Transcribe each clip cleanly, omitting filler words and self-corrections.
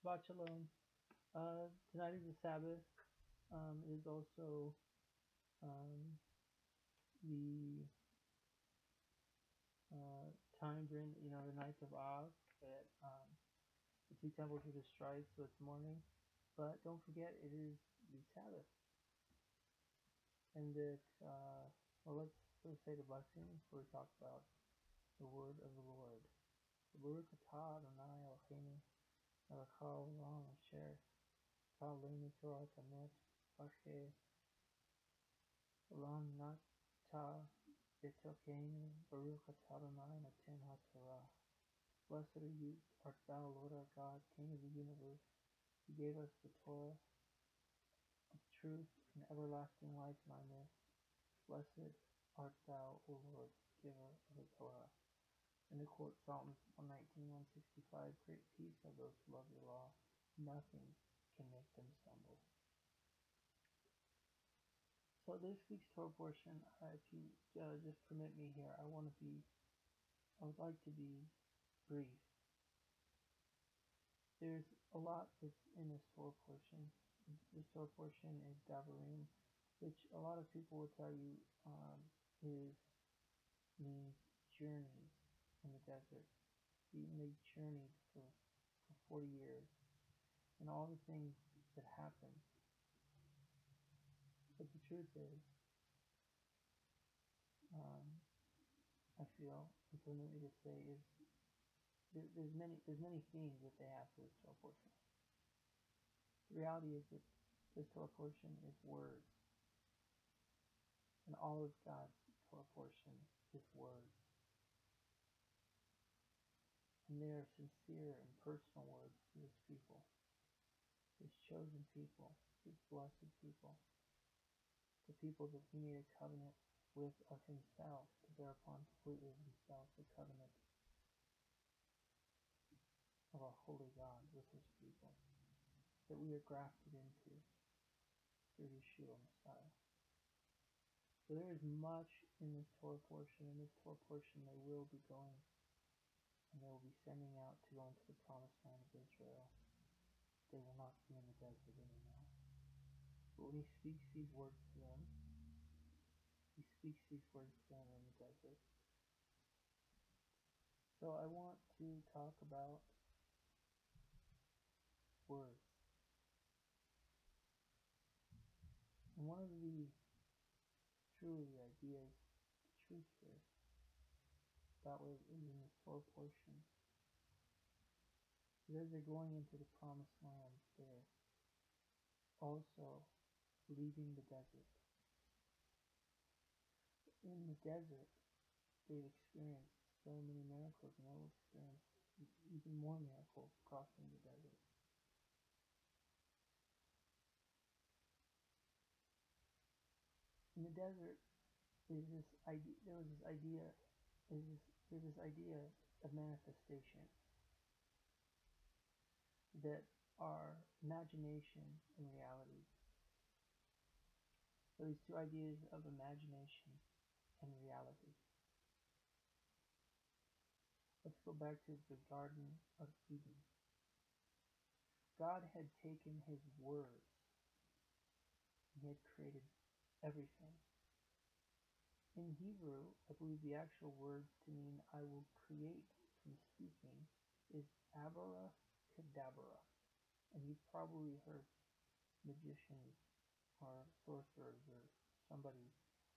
Shabbat Shalom. Tonight is the Sabbath. It is also um, the time during the nights of Av that the two temples were destroyed, so it's morning. But don't forget, it is the Sabbath, and that let's say the blessing before we talk about the word of the Lord. Baruch atah Adonai Eloheinu melech haolam asher ta'aleinu Torah tamet v'chei olam nata b'tokeinu Baruch atah Adonai noten haTorah. Blessed art thou, Lord our God, King of the universe. You gave us the Torah of truth and everlasting life in our midst. Blessed art thou, O Lord, giver of the Torah. And to quote Psalms 119, 165, great peace are those who love your law. Nothing can make them stumble. So this week's Torah portion, if you just permit me here, I would like to be brief. There's a lot that's in this Torah portion. This Torah portion is Devarim, which a lot of people will tell you means journeys in the desert. They journeyed for 40 years, and all the things that happened. But the truth is, I feel, and permit me to say, is there's many themes that they have for this Torah portion. The reality is that this Torah portion is words, and all of God's Torah portion is words. And they are sincere and personal words to His people, His chosen people, His blessed people, the people that He made a covenant with of Himself, to bear upon completely of Himself the covenant of our holy God with His people, that we are grafted into through Yeshua Messiah. So there is much in this Torah portion. In this Torah portion they will be going, and they will be sending out to go into the promised land of Israel. They will not be in the desert anymore. But when He speaks these words to them, He speaks these words to them in the desert. So I want to talk about words. And one of the ideas, the truth here, about what is in this Torah portion, is as they're going into the promised land, they're also leaving the desert. In the desert, they've experienced so many miracles, and they'll experience even more miracles crossing the desert. In the desert, there's this idea of manifestation, that are imagination and reality. So these two ideas of imagination and reality. Let's go back to the Garden of Eden. God had taken His words, and He had created everything. In Hebrew, I believe the actual words to mean I will create from speaking is abara kadabra. And you've probably heard magicians or sorcerers or somebody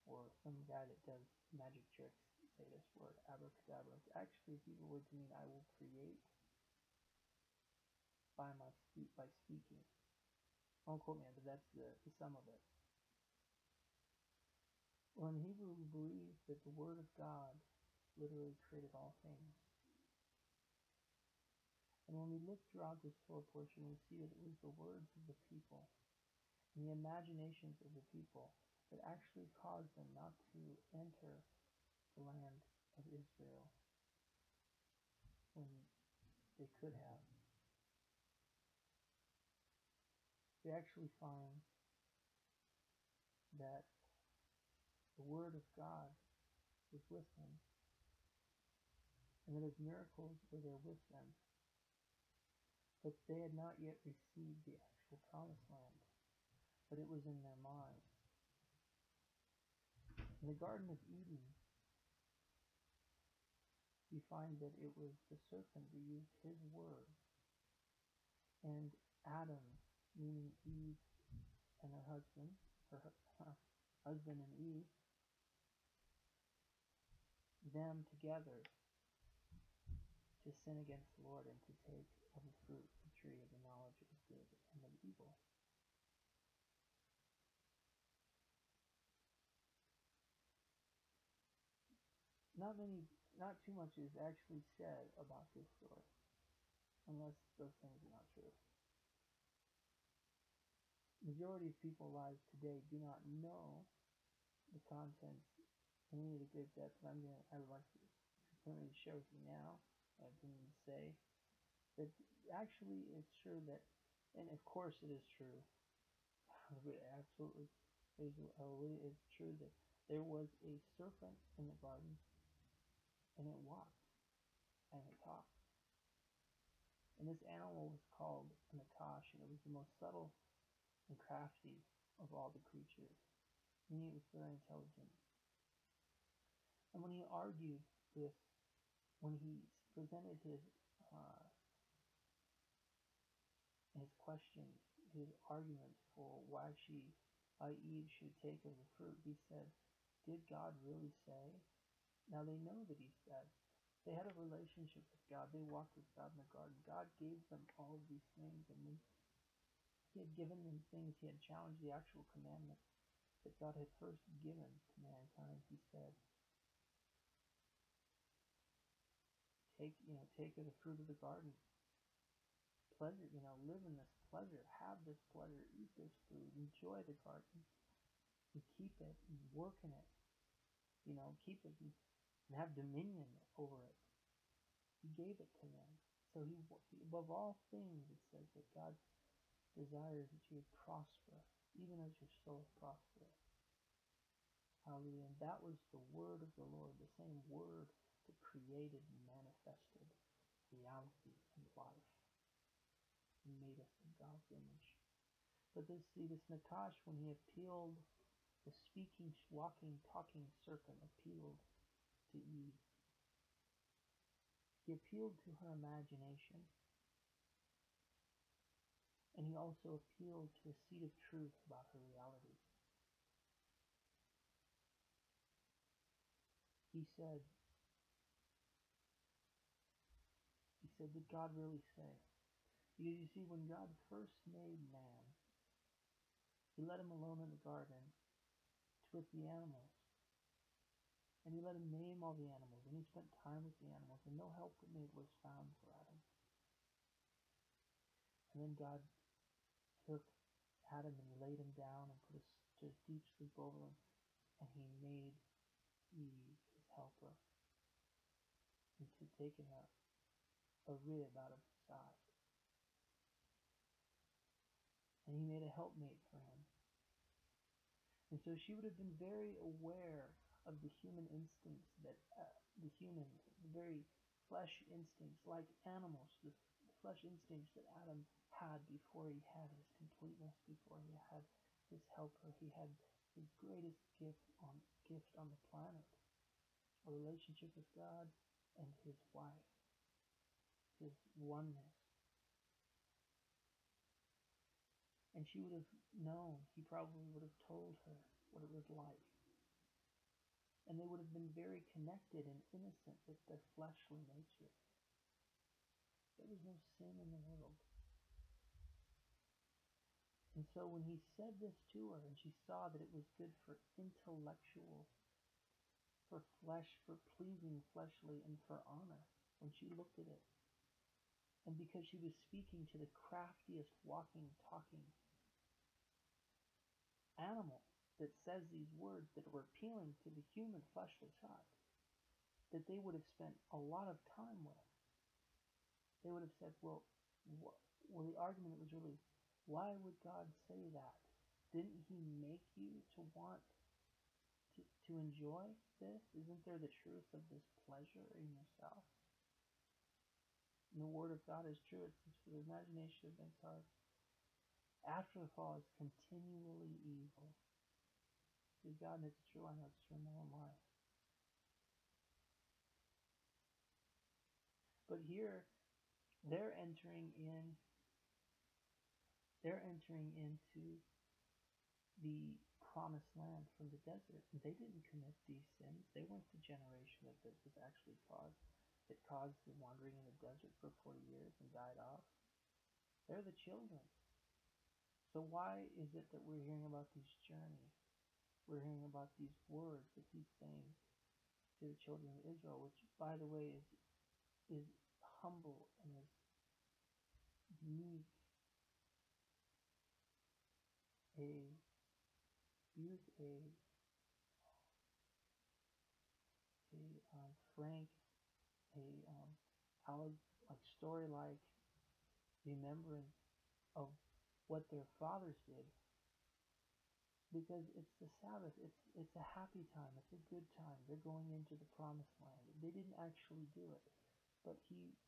or some guy that does magic tricks say this word, abracadabra. It's actually a Hebrew word to mean I will create by speaking. Don't quote me, but that's the sum of it. Well, in Hebrew, we believe that the Word of God literally created all things. And when we look throughout this Torah portion, we see that it was the words of the people and the imaginations of the people that actually caused them not to enter the land of Israel when they could have. We actually find that the Word of God was with them, and that His miracles were there with them, But they had not yet received the actual promised land, but it was in their mind. In the Garden of Eden, we find that it was the serpent who used his word, and Adam, meaning Eve and her husband, husband and Eve, them together to sin against the Lord and to take of the fruit of the tree of the knowledge of good and of evil. Not too much is actually said about this story, unless those things are not true. Majority of people's lives today do not know the contents in any of the great depth that I would like to share with you now. I have something to say that actually it's true that, and of course it is true. Absolutely, it's true that there was a serpent in the garden, and it walked and it talked. And this animal was called a nakash, and it was the most subtle and crafty of all the creatures, meaning it was very intelligent. And when he argued this, when he presented his questions, his arguments for why Eve should take of the fruit, he said, "Did God really say?" Now they know that he said. They had a relationship with God. They walked with God in the garden. God gave them all of these things, and when he had given them things, he had challenged the actual commandment that God had first given to mankind. He said, take of the fruit of the garden. Pleasure, live in this pleasure, have this pleasure, eat this food, enjoy the garden, and keep it, and work in it, keep it and have dominion over it. He gave it to them. So he above all things, it says that God desires that you would prosper, even as your soul prospers. Hallelujah. And that was the word of the Lord, the same word that created and manifested reality and life and made us in God's image. But this Nakash, when he appealed, the speaking, walking, talking serpent appealed to Eve. He appealed to her imagination. And he also appealed to a seed of truth about her reality. He said, did God really say? Because you see, when God first made man, he let him alone in the garden with the animals. And he let him name all the animals, and he spent time with the animals, and no helpmate was found for Adam. And then God took Adam and laid him down and put a deep sleep over him, and he made Eve his helper, and to taken a rib out of his side. And he made a helpmate for him. And so she would have been very aware of the human instincts that the very flesh instincts, like animals, the flesh instincts that Adam had before he had his completeness, before he had his helper, he had his greatest gift on the planet, a relationship with God and his wife, his oneness. And she would have known, he probably would have told her what it was like. And they would have been very connected and innocent with their fleshly nature. There was no sin in the world. And so when he said this to her, and she saw that it was good for intellectual, for flesh, for pleasing fleshly, and for honor, when she looked at it, and because she was speaking to the craftiest walking, talking animal that says these words that were appealing to the human fleshly side, that they would have spent a lot of time with. They would have said, well, the argument was really, why would God say that? Didn't he make you to want to enjoy this? Isn't there the truth of this pleasure in yourself? And the word of God is true. It's for the imagination of men's hearts. After the fall is continually evil. See, God, and it's true. I know it's true in my own life. But here, they're entering into the promised land from the desert. And they didn't commit these sins. They weren't the generation that this was actually caused. It caused the wandering in the desert for 40 years and died off. They're the children. So why is it that we're hearing about these journeys? We're hearing about these words that he's saying to the children of Israel, which, by the way, is humble and is meek, a frank, like story-like remembrance of what their fathers did, because it's the Sabbath. It's a happy time. It's a good time. They're going into the promised land. They didn't actually do it, but he,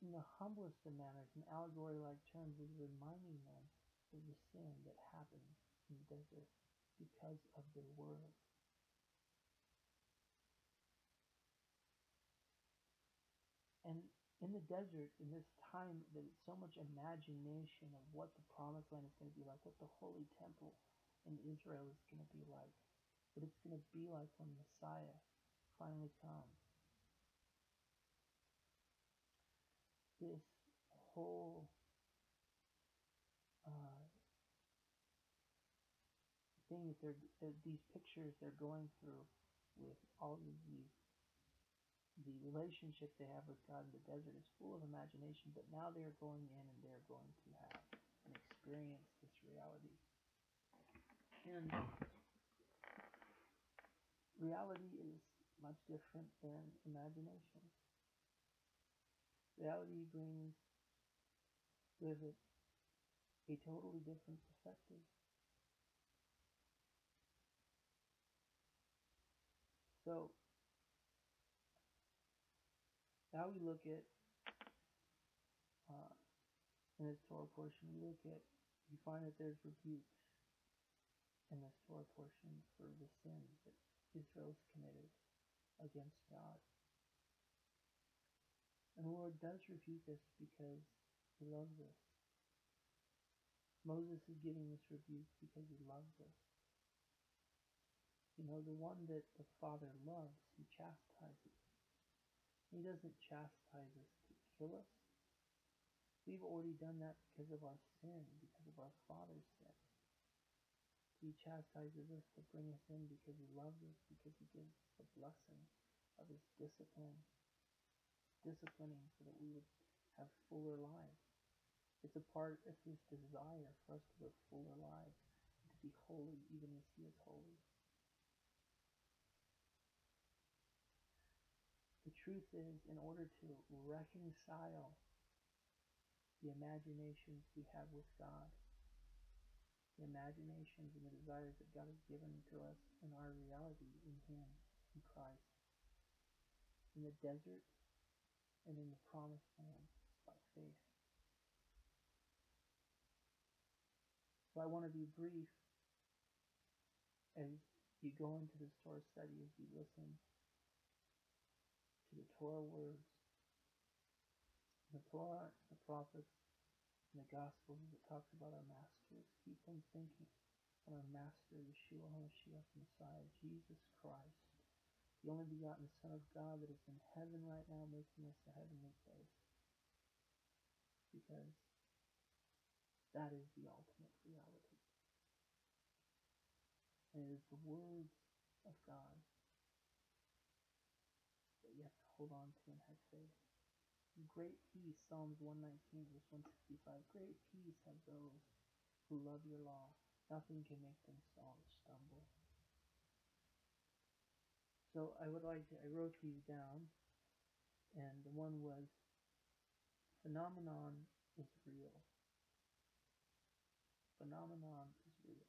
in the humblest of manners, in allegory-like terms, is reminding them of the sin that happened in the desert because of their words. And in the desert, in this time, there's so much imagination of what the promised land is going to be like, what the holy temple in Israel is going to be like, what it's going to be like when Messiah finally comes. This whole thing that these pictures they're going through with all of these, the relationship they have with God in the desert is full of imagination, but now they're going in and they're going to have and experience this reality. And reality is much different than imagination. Reality brings with it a totally different perspective. So now we look at in this Torah portion, you find that there's rebukes in this Torah portion for the sins that Israel's committed against God. And the Lord does rebuke us because he loves us. Moses is giving this rebuke because he loves us. You know, the one that the Father loves, he chastises. He doesn't chastise us to kill us. We've already done that because of our sin, because of our Father's sin. He chastises us to bring us in because he loves us, because he gives us the blessing of his disciplining so that we would have fuller lives. It's a part of his desire for us to live fuller lives, to be holy even as he is holy. The truth is, in order to reconcile the imaginations we have with God, the imaginations and the desires that God has given to us in our reality in him, in Christ, in the desert and in the promised land, by faith. So I want to be brief as you go into this Torah study, as you listen to the Torah words, the Torah, the prophets, and the Gospels that talks about our masters. Keep them thinking on our master, Yeshua HaMashiach, Messiah, Jesus Christ, the only begotten Son of God that is in heaven right now, making us a heavenly place. Because that is the ultimate reality. And it is the words of God that you have to hold on to and have faith. Great peace, Psalms 119, verse 165. Great peace have those who love your law. Nothing can make them stumble. So I wrote these down, and the one was, phenomenon is real. Phenomenon is real.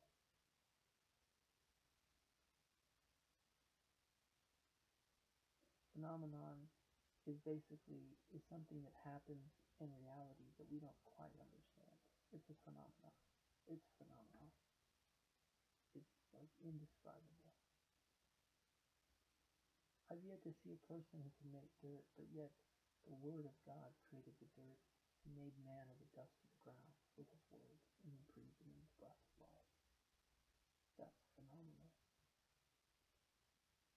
Phenomenon is something that happens in reality that we don't quite understand. It's a phenomenon. It's phenomenal. It's like indescribable. I've yet to see a person who can make dirt, but yet the Word of God created the dirt. He made man of the dust of the ground with his words and then breathed him in the breath of life. That's phenomenal.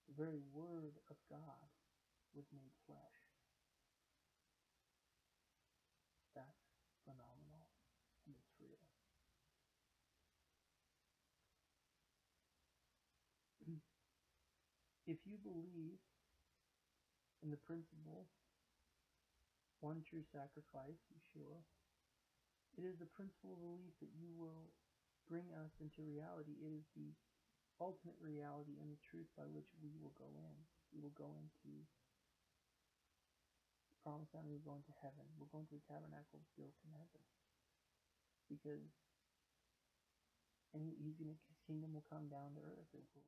The very Word of God was made flesh. That's phenomenal, and it's real. If you believe in the principle, one true sacrifice, Yeshua, it is the principle of belief that you will bring us into reality. It is the ultimate reality and the truth by which we will go in. We will go into the promised land, we will go into heaven. We'll go into the tabernacle built in heaven. Because his kingdom will come down to earth. It will